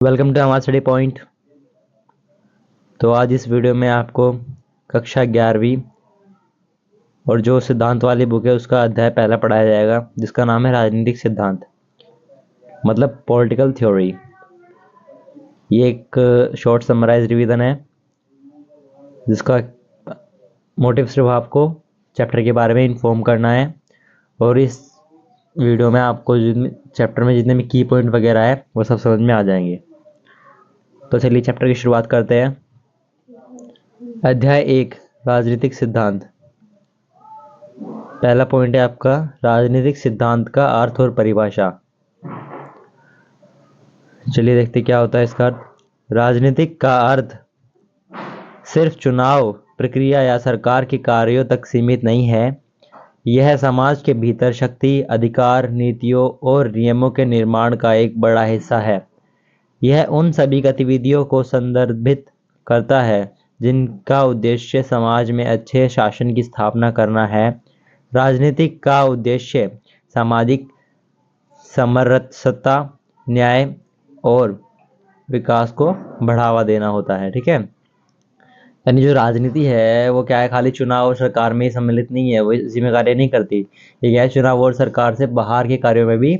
Welcome to हमारा study point. तो आज इस वीडियो में आपको कक्षा 11वीं और जो सिद्धांत वाली बुक है उसका अध्याय पहला पढ़ाया जाएगा, जिसका नाम है राजनीतिक सिद्धांत, मतलब पॉलिटिकल थ्योरी। ये एक शॉर्ट समराइज रिवीजन है जिसका मोटिव सिर्फ आपको चैप्टर के बारे में इन्फॉर्म करना है, और इस वीडियो में आपको चैप्टर में जितने भी की पॉइंट वगैरह है वो सब समझ में आ जाएंगे। तो चलिए चैप्टर की शुरुआत करते हैं। अध्याय 1, राजनीतिक सिद्धांत। पहला पॉइंट है आपका राजनीतिक सिद्धांत का अर्थ और परिभाषा। चलिए देखते क्या होता है इसका अर्थ। राजनीतिक का अर्थ सिर्फ चुनाव प्रक्रिया या सरकार के कार्यों तक सीमित नहीं है। यह समाज के भीतर शक्ति, अधिकार, नीतियों और नियमों के निर्माण का एक बड़ा हिस्सा है। यह उन सभी गतिविधियों को संदर्भित करता है जिनका उद्देश्य समाज में अच्छे शासन की स्थापना करना है। राजनीतिक का उद्देश्य सामाजिक समरसता, न्याय और विकास को बढ़ावा देना होता है। ठीक है, यानी जो राजनीति है वो क्या है, खाली चुनाव और सरकार में ही सम्मिलित नहीं है, वो जिम्मेदारी कार्य नहीं करती। ये क्या है, चुनाव और सरकार से बाहर के कार्यों में भी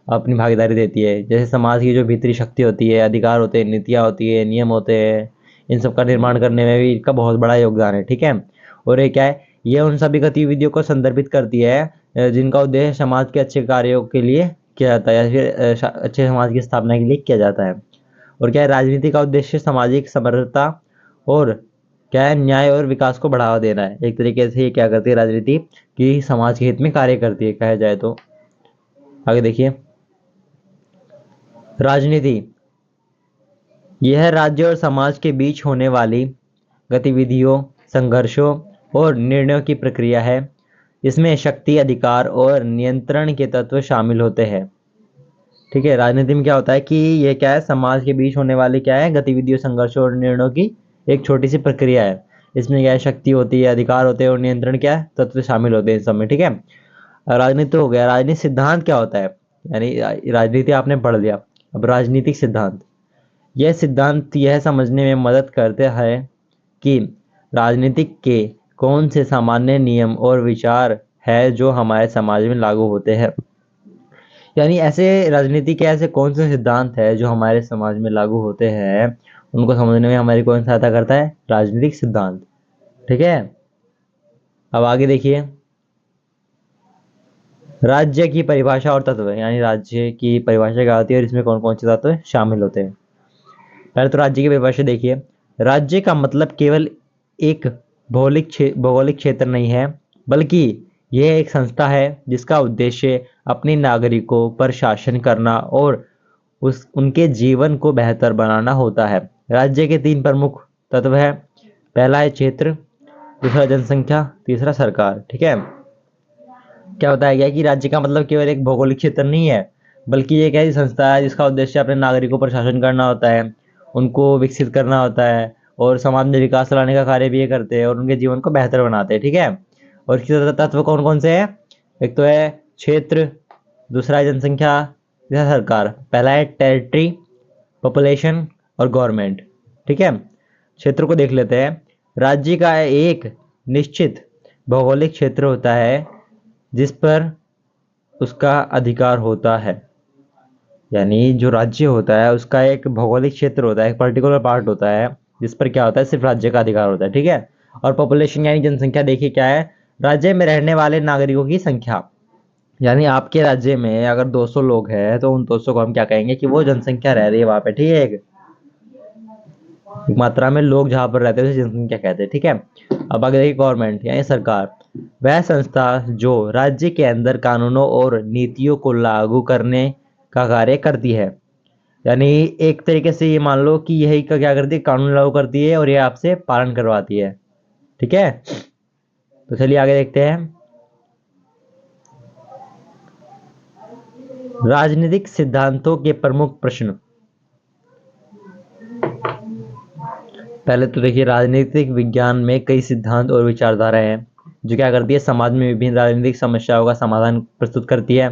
अपनी भागीदारी देती है। जैसे समाज की जो भीतरी शक्ति होती है, अधिकार होते हैं, नीतियाँ होती है, नियम होते हैं, इन सब का निर्माण करने में भी इनका बहुत बड़ा योगदान है। ठीक है, और ये क्या है, ये उन सभी गतिविधियों को संदर्भित करती है जिनका उद्देश्य समाज के अच्छे कार्यों के लिए किया जाता है, या फिर अच्छे समाज की स्थापना के लिए किया जाता है। और क्या है, राजनीति का उद्देश्य सामाजिक समरसता और क्या है, न्याय और विकास को बढ़ावा देना है। एक तरीके से ये क्या करती है राजनीति, कि समाज के हित में कार्य करती है, कहा जाए तो। आगे देखिए, राजनीति यह राज्य और समाज के बीच होने वाली गतिविधियों, संघर्षों और निर्णयों की प्रक्रिया है। इसमें शक्ति, अधिकार और नियंत्रण के तत्व शामिल होते हैं। ठीक है, राजनीति में क्या होता है कि ये क्या है, समाज के बीच होने वाली क्या है, गतिविधियों, संघर्षों और निर्णयों की एक छोटी सी प्रक्रिया है। इसमें क्या है, शक्ति होती है, अधिकार होते हैं और नियंत्रण क्या है, तत्व शामिल होते हैं इस सब में। ठीक है, राजनीति हो गया। राजनीतिक सिद्धांत क्या होता है, यानी राजनीति आपने पढ़ लिया, अब राजनीतिक सिद्धांत। यह सिद्धांत यह समझने में मदद करते हैं कि राजनीतिक के कौन से सामान्य नियम और विचार है जो हमारे समाज में लागू होते हैं। यानी ऐसे राजनीति के ऐसे कौन से सिद्धांत है जो हमारे समाज में लागू होते हैं, उनको समझने में हमारी कौन सहायता करता है, राजनीतिक सिद्धांत। ठीक है, अब आगे देखिए, राज्य की परिभाषा और तत्व। यानी राज्य की परिभाषा क्या होती है और इसमें कौन कौन से तत्व शामिल होते हैं। पहले तो राज्य की परिभाषा देखिए। राज्य का मतलब केवल एक भौगोलिक क्षेत्र नहीं है, बल्कि यह एक संस्था है जिसका उद्देश्य अपने नागरिकों पर शासन करना और उनके जीवन को बेहतर बनाना होता है। राज्य के 3 प्रमुख तत्व है। पहला है क्षेत्र, दूसरा जनसंख्या, तीसरा सरकार। ठीक है, क्या बताया गया कि राज्य का मतलब केवल एक भौगोलिक क्षेत्र नहीं है, बल्कि ये एक ऐसी संस्था है जिसका उद्देश्य अपने नागरिकों पर शासन करना होता है, उनको विकसित करना होता है, और समाज में विकास लाने का कार्य भी ये करते हैं और उनके जीवन को बेहतर बनाते हैं। ठीक है, और इसके तत्व कौन कौन से हैं, एक तो है क्षेत्र, दूसरा है जनसंख्या, तीसरा सरकार। पहला है टेरिटरी, पॉपुलेशन और गवर्नमेंट। ठीक है, क्षेत्र को देख लेते हैं। राज्य का एक निश्चित भौगोलिक क्षेत्र होता है जिस पर उसका अधिकार होता है। यानी जो राज्य होता है उसका एक भौगोलिक क्षेत्र होता है, एक पर्टिकुलर पार्ट होता है जिस पर क्या होता है, सिर्फ राज्य का अधिकार होता है। ठीक है, और पॉपुलेशन यानी जनसंख्या देखिए क्या है, राज्य में रहने वाले नागरिकों की संख्या। यानी आपके राज्य में अगर 200 लोग हैं तो उन 200 को हम क्या कहेंगे कि वो जनसंख्या रह रही है वहां पे। ठीक है, एक मात्रा में लोग जहां पर रहते हैं उसे जनसंख्या कहते हैं। ठीक है, अब आगे देखिए गवर्नमेंट यानी सरकार। वह संस्था जो राज्य के अंदर कानूनों और नीतियों को लागू करने का कार्य करती है। यानी एक तरीके से ये मान लो कि यही का क्या करती है, कानून लागू करती है और ये आपसे पालन करवाती है। ठीक है, तो चलिए आगे देखते हैं। राजनीतिक सिद्धांतों के प्रमुख प्रश्न। पहले तो देखिए, राजनीतिक विज्ञान में कई सिद्धांत और विचारधाराएं हैं जो क्या करती है, समाज में विभिन्न राजनीतिक समस्याओं का समाधान प्रस्तुत करती है।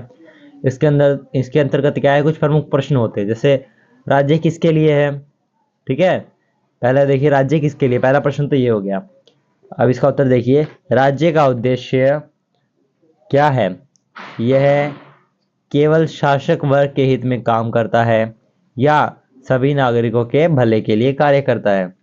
इसके अंतर्गत क्या है, कुछ प्रमुख प्रश्न होते हैं, जैसे राज्य किसके लिए है? ठीक है, पहले देखिए राज्य किसके लिए, पहला प्रश्न तो ये हो गया। अब इसका उत्तर देखिए, राज्य का उद्देश्य क्या है? यह केवल शासक वर्ग के हित में काम करता है या सभी नागरिकों के भले के लिए कार्य करता है?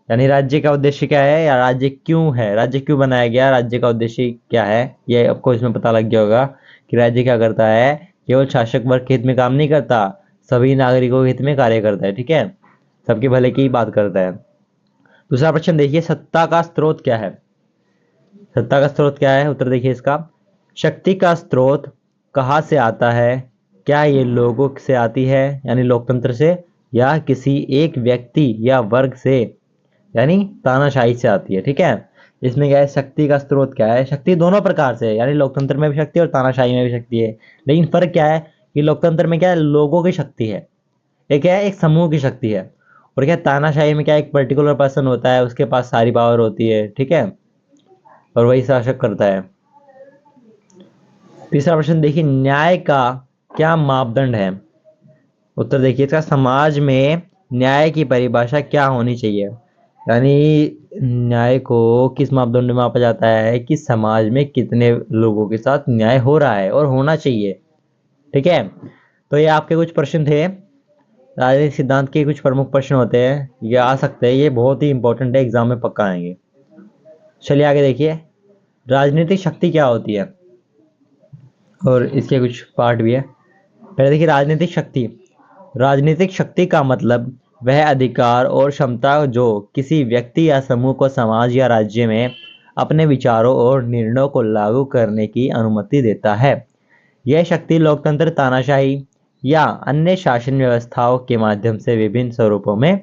यानी राज्य का उद्देश्य क्या है, या राज्य क्यों है, राज्य क्यों बनाया गया, राज्य का उद्देश्य क्या है, ये आपको इसमें पता लग गया होगा कि राज्य क्या करता है, केवल शासक वर्ग के हित में काम नहीं करता, सभी नागरिकों के हित में कार्य करता है। ठीक है, सबके भले की बात करता है। दूसरा प्रश्न देखिए, सत्ता का स्रोत क्या है? सत्ता का स्रोत क्या है, उत्तर देखिए इसका, शक्ति का स्रोत कहाँ से आता है? क्या ये लोगों से आती है यानी लोकतंत्र से, या किसी एक व्यक्ति या वर्ग से यानी तानाशाही से आती है? ठीक है, इसमें क्या है, शक्ति का स्रोत क्या है, शक्ति दोनों प्रकार से है, यानी लोकतंत्र में भी शक्ति है और तानाशाही में भी शक्ति है। लेकिन फर्क क्या है कि लोकतंत्र में क्या है, लोगों की शक्ति है, एक है एक समूह की शक्ति है, और क्या तानाशाही में क्या एक पर्टिकुलर पर्सन होता है, उसके पास सारी पावर होती है। ठीक है, और वही शासक करता है। तीसरा प्रश्न देखिए, न्याय का क्या मापदंड है? उत्तर देखिए इसका, समाज में न्याय की परिभाषा क्या होनी चाहिए? यानी न्याय को किस मापदंड में मापा जाता है कि समाज में कितने लोगों के साथ न्याय हो रहा है और होना चाहिए। ठीक है, तो ये आपके कुछ प्रश्न थे, राजनीतिक सिद्धांत के कुछ प्रमुख प्रश्न होते हैं, ये आ सकते हैं, ये बहुत ही इंपॉर्टेंट है, एग्जाम में पक्का आएंगे। चलिए आगे देखिए, राजनीतिक शक्ति क्या होती है, और इसके कुछ पार्ट भी है। पहले देखिए, राजनीतिक शक्ति, राजनीतिक शक्ति का मतलब वह अधिकार और क्षमता जो किसी व्यक्ति या समूह को समाज या राज्य में अपने विचारों और निर्णयों को लागू करने की अनुमति देता है। यह शक्ति लोकतंत्र, तानाशाही या अन्य शासन व्यवस्थाओं के माध्यम से विभिन्न स्वरूपों में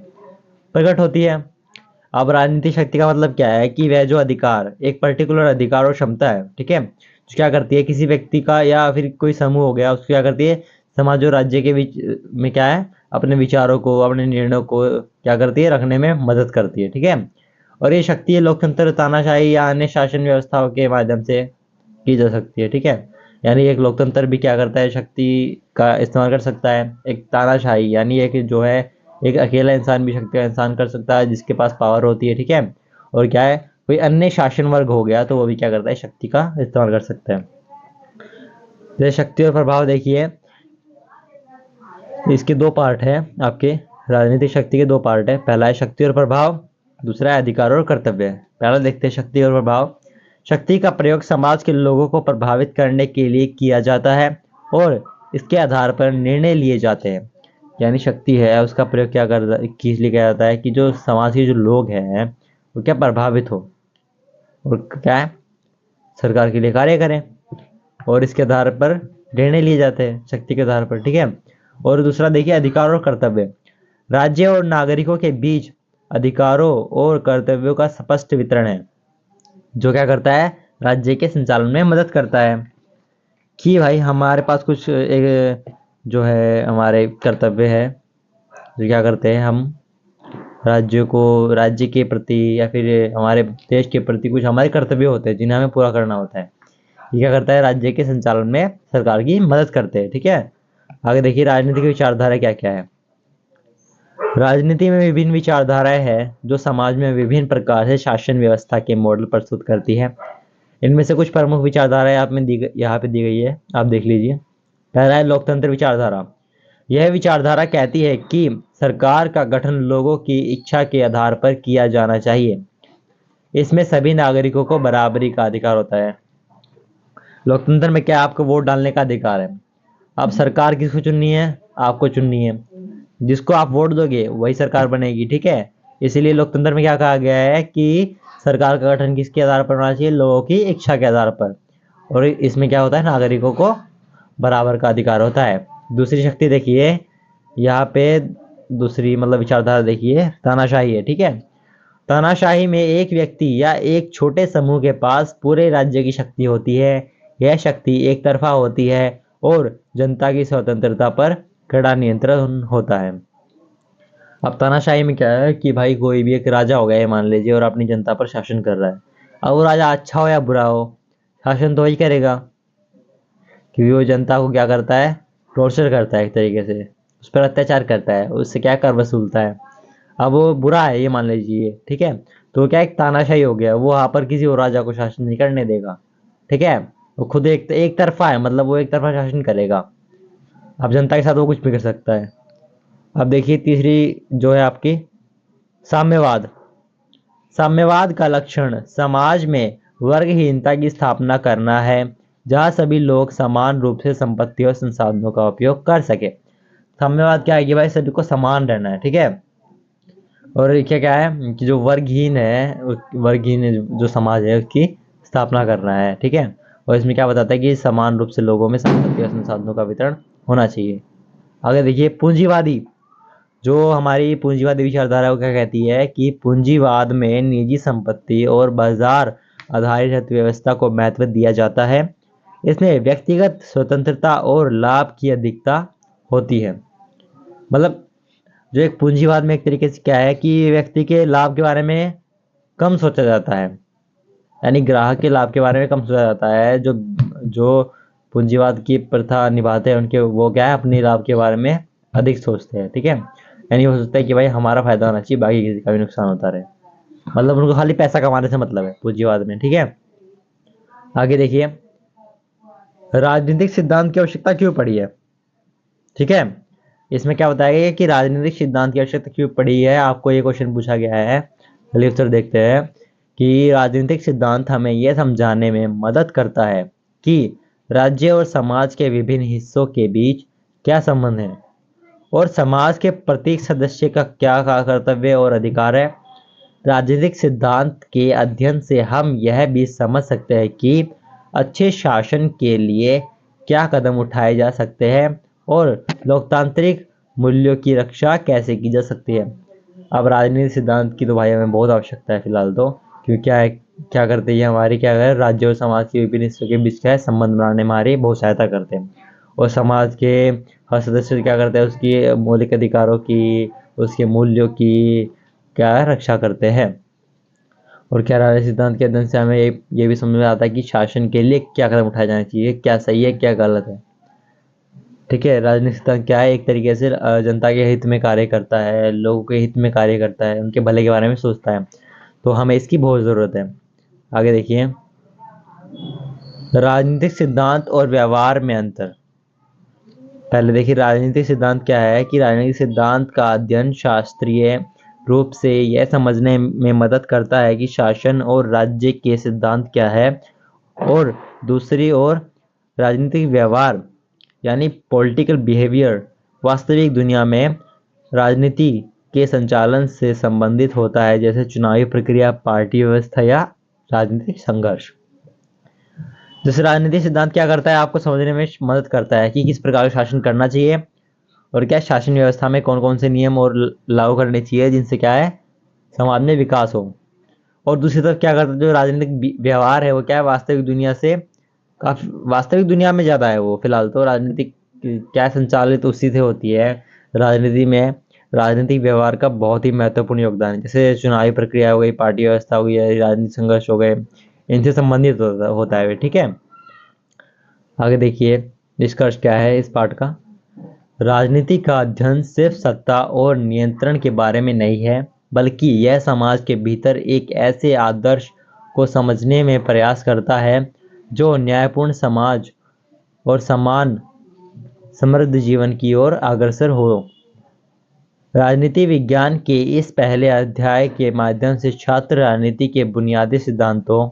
प्रकट होती है। अब राजनीतिक शक्ति का मतलब क्या है कि वह जो अधिकार, एक पर्टिकुलर अधिकार और क्षमता है, ठीक है, जो क्या करती है, किसी व्यक्ति का या फिर कोई समूह हो गया, उसको क्या करती है, समाज और राज्य के बीच में क्या है, अपने विचारों को, अपने निर्णयों को क्या करती है, रखने में मदद करती है। ठीक है, और ये शक्ति लोकतंत्र, तानाशाही या अन्य शासन व्यवस्थाओं के माध्यम से की जा सकती है। ठीक है, यानी एक लोकतंत्र भी क्या करता है, शक्ति का इस्तेमाल कर सकता है। एक तानाशाही यानी एक जो है, एक अकेला इंसान भी शक्ति का इंसान कर सकता है, जिसके पास पावर होती है। ठीक है, और क्या है, कोई अन्य शासन वर्ग हो गया तो वो भी क्या करता है, शक्ति का इस्तेमाल कर सकता है। जैसे शक्ति और प्रभाव देखिए, इसके दो पार्ट है आपके, राजनीतिक शक्ति के दो पार्ट है, पहला है शक्ति और प्रभाव, दूसरा है अधिकार और कर्तव्य। पहला देखते हैं शक्ति और प्रभाव। शक्ति का प्रयोग समाज के लोगों को प्रभावित करने के लिए किया जाता है और इसके आधार पर निर्णय लिए जाते हैं। यानी शक्ति है, उसका प्रयोग क्या कर किस लिए किया जाता है कि जो समाज के जो लोग हैं वो क्या प्रभावित हो, और क्या है, सरकार के लिए कार्य करें, और इसके आधार पर निर्णय लिए जाते हैं शक्ति के आधार पर। ठीक है, और दूसरा देखिए अधिकार और कर्तव्य। राज्य और नागरिकों के बीच अधिकारों और कर्तव्यों का स्पष्ट वितरण है, जो क्या करता है, राज्य के संचालन में मदद करता है। कि भाई हमारे पास कुछ एक जो है हमारे कर्तव्य है, जो क्या करते हैं हम, राज्य को, राज्य के प्रति या फिर हमारे देश के प्रति कुछ हमारे कर्तव्य होते हैं जिन्हें हमें पूरा करना होता है। ये क्या करता है, राज्य के संचालन में सरकार की मदद करते हैं। ठीक है, आगे देखिए, राजनीति की विचारधारा क्या क्या है। राजनीति में विभिन्न विचारधाराएं हैं जो समाज में विभिन्न प्रकार से शासन व्यवस्था के मॉडल प्रस्तुत करती है। इनमें से कुछ प्रमुख विचारधाराएं आप में यहाँ पे दी गई है, आप देख लीजिए। पहला है लोकतंत्र विचारधारा। यह विचारधारा कहती है कि सरकार का गठन लोगों की इच्छा के आधार पर किया जाना चाहिए। इसमें सभी नागरिकों को बराबरी का अधिकार होता है। लोकतंत्र में क्या, आपको वोट डालने का अधिकार है। अब सरकार किसको चुननी है, आपको चुननी है, जिसको आप वोट दोगे वही सरकार बनेगी। ठीक है, इसीलिए लोकतंत्र में क्या कहा गया है कि सरकार का गठन किसके आधार पर होना चाहिए, लोगों की इच्छा के आधार पर, और इसमें क्या होता है, नागरिकों को बराबर का अधिकार होता है। दूसरी शक्ति देखिए यहाँ पे, दूसरी मतलब विचारधारा देखिए, तानाशाही है। ठीक है, तानाशाही में एक व्यक्ति या एक छोटे समूह के पास पूरे राज्य की शक्ति होती है। यह शक्ति एक तरफा होती है और जनता की स्वतंत्रता पर कड़ा नियंत्रण होता है। अब तानाशाही में क्या है कि भाई कोई भी एक राजा हो गया है मान लीजिए, और अपनी जनता पर शासन कर रहा है। अब वो राजा अच्छा हो या बुरा हो, शासन तो वही करेगा, क्योंकि वो जनता को क्या करता है, टॉर्चर करता है एक तरीके से। उस पर अत्याचार करता है, उससे क्या कर वसूलता है। अब वो बुरा है ये मान लीजिए, ठीक है, तो क्या एक तानाशाही हो गया, वो वहां पर किसी और राजा को शासन नहीं करने देगा, ठीक है। वो खुद एक तरफा है, मतलब वो एक तरफा शासन करेगा। अब जनता के साथ वो कुछ भी कर सकता है। अब देखिए तीसरी जो है आपकी साम्यवाद। साम्यवाद का लक्षण समाज में वर्गहीनता की स्थापना करना है, जहां सभी लोग समान रूप से संपत्ति और संसाधनों का उपयोग कर सके। साम्यवाद क्या है कि भाई सभी को समान रहना है, ठीक है। और क्या क्या है कि जो वर्गहीन है, वर्गहीन जो समाज है उसकी स्थापना करना है, ठीक है। और इसमें क्या बताता है कि समान रूप से लोगों में संपत्ति और संसाधनों का वितरण होना चाहिए। आगे देखिए पूंजीवादी। जो हमारी पूंजीवादी विचारधारा है वो क्या कहती है कि पूंजीवाद में निजी संपत्ति और बाजार आधारित अर्थव्यवस्था को महत्व दिया जाता है। इसमें व्यक्तिगत स्वतंत्रता और लाभ की अधिकता होती है। मतलब जो एक पूंजीवाद में एक तरीके से क्या है कि व्यक्ति के लाभ के बारे में कम सोचा जाता है, यानी ग्राहक के लाभ के बारे में कम सोचा जाता है। जो जो पूंजीवाद की प्रथा निभाते हैं उनके वो क्या है अपने लाभ के बारे में अधिक सोचते हैं, ठीक है। यानी वो सोचता है कि भाई हमारा फायदा होना चाहिए, बाकी किसी का भी नुकसान होता रहे। मतलब उनको खाली पैसा कमाने से मतलब है पूंजीवाद में, ठीक है। आगे देखिए राजनीतिक सिद्धांत की आवश्यकता क्यों पड़ी है, ठीक है। इसमें क्या बताया गया है कि राजनीतिक सिद्धांत की आवश्यकता क्यों पड़ी है, आपको ये क्वेश्चन पूछा गया है। चलिए उत्तर देखते हैं कि राजनीतिक सिद्धांत हमें यह समझाने में मदद करता है कि राज्य और समाज के विभिन्न हिस्सों के बीच क्या संबंध है और समाज के प्रत्येक सदस्य का क्या कर्तव्य और अधिकार है। राजनीतिक सिद्धांत के अध्ययन से हम यह भी समझ सकते हैं कि अच्छे शासन के लिए क्या कदम उठाए जा सकते हैं और लोकतांत्रिक मूल्यों की रक्षा कैसे की जा सकती है। अब राजनीतिक सिद्धांत की तो भाई हमें बहुत आवश्यकता है फिलहाल तो, क्योंकि क्या करते हैं हमारी क्या है राज्य और समाज के विभिन्न हिस्सों के बीच क्या है संबंध बनाने में हमारी बहुत सहायता करते हैं। और समाज के हर सदस्य क्या करते हैं उसकी मौलिक अधिकारों की, उसके मूल्यों की क्या है रक्षा करते हैं। और क्या राजनीतिक सिद्धांत के अध्ययन से हमें ये भी समझ में आता है कि शासन के लिए क्या कदम उठाए जाने चाहिए, क्या सही है क्या गलत है, ठीक है। राजनीतिक सिद्धांत क्या है एक तरीके से जनता के हित में कार्य करता है, लोगों के हित में कार्य करता है, उनके भले के बारे में सोचता है, तो हमें इसकी बहुत ज़रूरत है। आगे देखिए राजनीतिक सिद्धांत और व्यवहार में अंतर। पहले देखिए राजनीतिक सिद्धांत क्या है कि राजनीतिक सिद्धांत का अध्ययन शास्त्रीय रूप से यह समझने में मदद करता है कि शासन और राज्य के सिद्धांत क्या है, और दूसरी ओर राजनीतिक व्यवहार यानी पॉलिटिकल बिहेवियर वास्तविक दुनिया में राजनीति के संचालन से संबंधित होता है, जैसे चुनावी प्रक्रिया, पार्टी व्यवस्था या राजनीतिक संघर्ष। जैसे राजनीतिक सिद्धांत क्या करता है आपको समझने में मदद करता है कि किस प्रकार का शासन करना चाहिए और क्या शासन व्यवस्था में कौन कौन से नियम और लागू करने चाहिए जिनसे क्या है समाज में विकास हो। और दूसरी तरफ क्या करता है जो राजनीतिक व्यवहार है वो क्या है वास्तविक दुनिया से काफी वास्तविक दुनिया में ज्यादा है वो फिलहाल तो राजनीतिक क्या संचालित उसी से होती है। राजनीति में राजनीतिक व्यवहार का बहुत ही महत्वपूर्ण योगदान है, जैसे चुनावी प्रक्रिया हो गई, पार्टी व्यवस्था हो गई, राजनीतिक संघर्ष हो गए, इनसे संबंधित होता है ठीक है। आगे देखिए निष्कर्ष क्या है इस पाठ का। राजनीति का अध्ययन सिर्फ सत्ता और नियंत्रण के बारे में नहीं है, बल्कि यह समाज के भीतर एक ऐसे आदर्श को समझने में प्रयास करता है जो न्यायपूर्ण समाज और समान समृद्ध जीवन की ओर अग्रसर हो। राजनीति विज्ञान के इस पहले अध्याय के माध्यम से छात्र राजनीति के बुनियादी सिद्धांतों,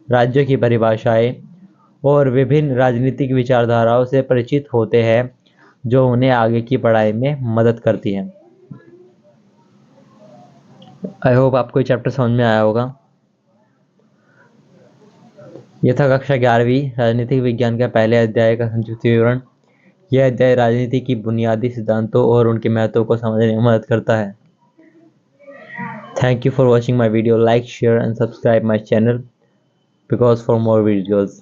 राज्यों की परिभाषाएं और विभिन्न राजनीतिक विचारधाराओं से परिचित होते हैं जो उन्हें आगे की पढ़ाई में मदद करती है। आई होप आपको ये चैप्टर समझ में आया होगा। यह था कक्षा 11वीं राजनीतिक विज्ञान का पहले अध्याय का संक्षिप्त विवरण। यह अध्याय राजनीति की बुनियादी सिद्धांतों और उनके महत्व को समझने में मदद करता है। Thank you for watching my video. Like, share and subscribe my channel because for more videos.